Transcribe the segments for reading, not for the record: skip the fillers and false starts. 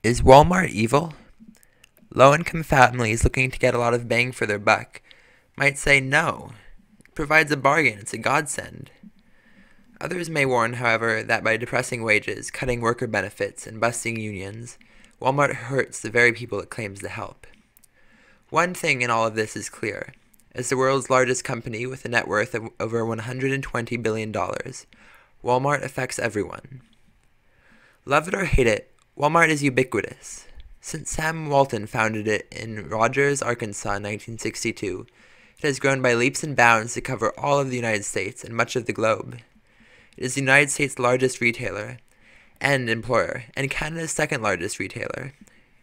Is Walmart evil? Low-income families looking to get a lot of bang for their buck might say no. It provides a bargain, it's a godsend. Others may warn, however, that by depressing wages, cutting worker benefits, and busting unions, Walmart hurts the very people it claims to help. One thing in all of this is clear. As the world's largest company with a net worth of over $120 billion, Walmart affects everyone. Love it or hate it, Walmart is ubiquitous. Since Sam Walton founded it in Rogers, Arkansas in 1962, it has grown by leaps and bounds to cover all of the United States and much of the globe. It is the United States' largest retailer and employer, and Canada's second largest retailer.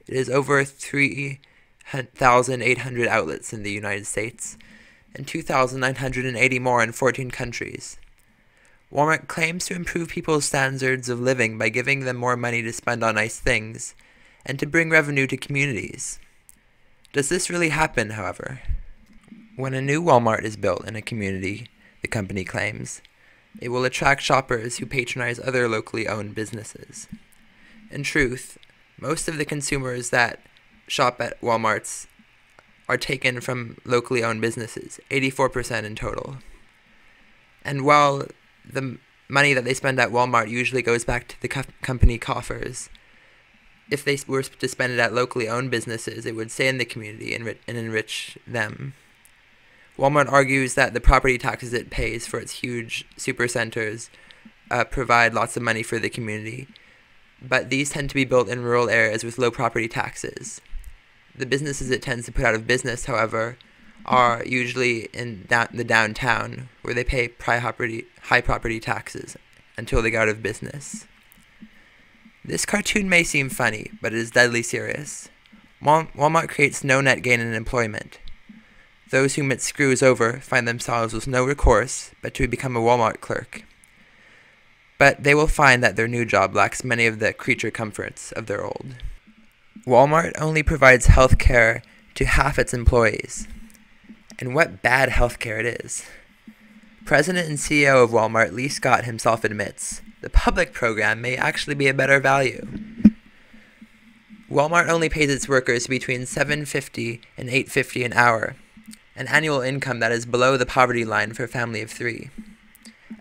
It has over 3,800 outlets in the United States, and 2,980 more in 14 countries. Walmart claims to improve people's standards of living by giving them more money to spend on nice things, and to bring revenue to communities. Does this really happen, however? When a new Walmart is built in a community, the company claims, it will attract shoppers who patronize other locally owned businesses. In truth, most of the consumers that shop at Walmarts are taken from locally owned businesses, 84% in total. And while the money that they spend at Walmart usually goes back to the company coffers, if they were to spend it at locally owned businesses, it would stay in the community and enrich them. Walmart argues that the property taxes it pays for its huge supercenters provide lots of money for the community, but these tend to be built in rural areas with low property taxes. The businesses it tends to put out of business, however, are usually in the downtown, where they pay high property taxes until they go out of business. This cartoon may seem funny, but it is deadly serious. Walmart creates no net gain in employment. Those whom it screws over find themselves with no recourse but to become a Walmart clerk. But they will find that their new job lacks many of the creature comforts of their old. Walmart only provides health care to half its employees. And what bad health care it is. President and CEO of Walmart, Lee Scott, himself admits, the public program may actually be a better value. Walmart only pays its workers between $7.50 and $8.50 an hour, an annual income that is below the poverty line for a family of 3.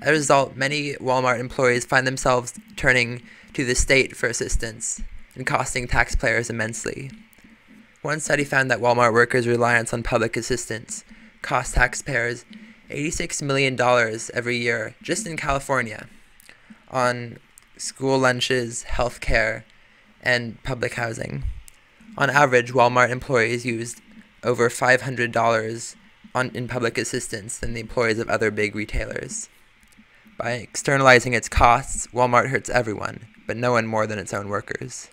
As a result, many Walmart employees find themselves turning to the state for assistance and costing taxpayers immensely. One study found that Walmart workers' reliance on public assistance cost taxpayers $86 million every year just in California on school lunches, health care, and public housing. On average, Walmart employees used over $500 in public assistance than the employees of other big retailers. By externalizing its costs, Walmart hurts everyone, but no one more than its own workers.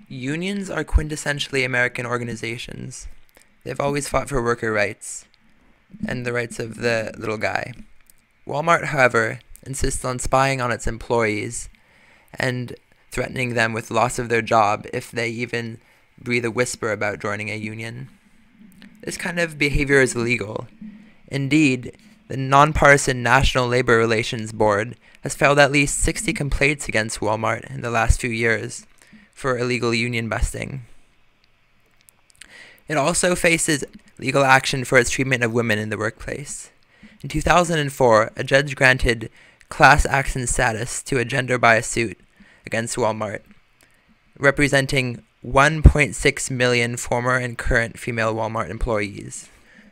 Unions are quintessentially American organizations. They've always fought for worker rights and the rights of the little guy. Walmart, however, insists on spying on its employees and threatening them with loss of their job if they even breathe a whisper about joining a union. This kind of behavior is illegal. Indeed, the nonpartisan National Labor Relations Board has filed at least 60 complaints against Walmart in the last few years for illegal union busting. It also faces legal action for its treatment of women in the workplace. In 2004, a judge granted class action status to a gender-biased suit against Walmart, representing 1.6 million former and current female Walmart employees.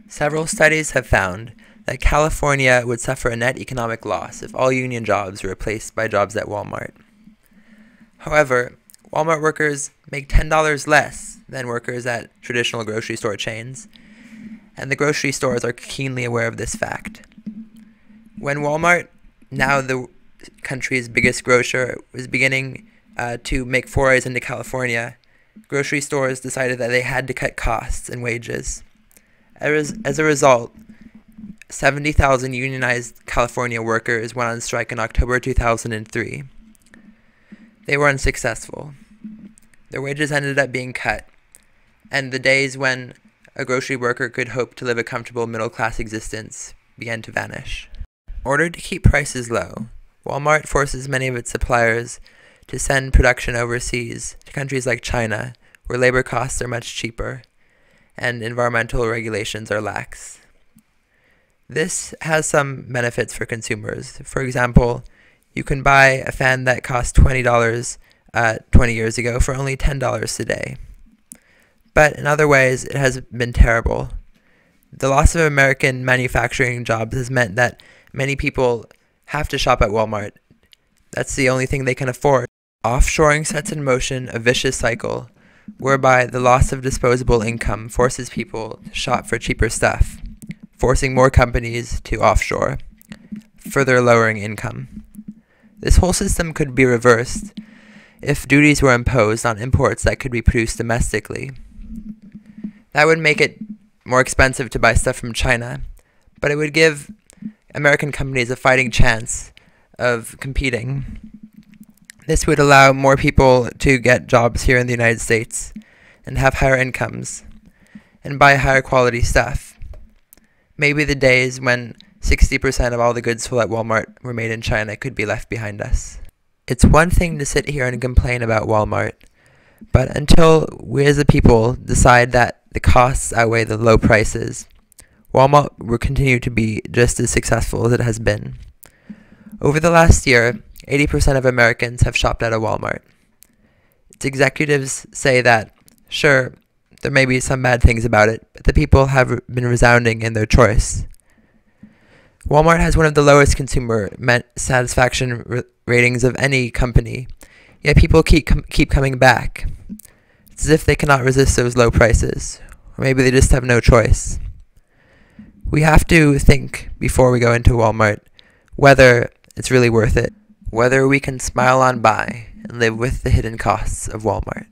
Several studies have found that California would suffer a net economic loss if all union jobs were replaced by jobs at Walmart. However, Walmart workers make $10 less than workers at traditional grocery store chains, and the grocery stores are keenly aware of this fact. When Walmart, now the country's biggest grocer, was beginning to make forays into California, grocery stores decided that they had to cut costs and wages. As a result, 70,000 unionized California workers went on strike in October 2003. They were unsuccessful. Their wages ended up being cut, and the days when a grocery worker could hope to live a comfortable middle-class existence began to vanish. In order to keep prices low, Walmart forces many of its suppliers to send production overseas to countries like China, where labor costs are much cheaper and environmental regulations are lax. This has some benefits for consumers. For example, you can buy a fan that cost $20 20 years ago for only $10 today. But in other ways, it has been terrible. The loss of American manufacturing jobs has meant that many people have to shop at Walmart. That's the only thing they can afford. Offshoring sets in motion a vicious cycle, whereby the loss of disposable income forces people to shop for cheaper stuff, forcing more companies to offshore, further lowering income. This whole system could be reversed if duties were imposed on imports that could be produced domestically. That would make it more expensive to buy stuff from China, but it would give American companies a fighting chance of competing. This would allow more people to get jobs here in the United States and have higher incomes and buy higher quality stuff. Maybe the days when 60% of all the goods sold at Walmart were made in China could be left behind us. It's one thing to sit here and complain about Walmart, but until we as a people decide that the costs outweigh the low prices, Walmart will continue to be just as successful as it has been. Over the last year, 80% of Americans have shopped at a Walmart. Its executives say that, sure, there may be some bad things about it, but the people have been resounding in their choice. Walmart has one of the lowest consumer satisfaction ratings of any company, yet people keep coming back. It's as if they cannot resist those low prices, or maybe they just have no choice. We have to think before we go into Walmart whether it's really worth it, whether we can smile on by and live with the hidden costs of Walmart.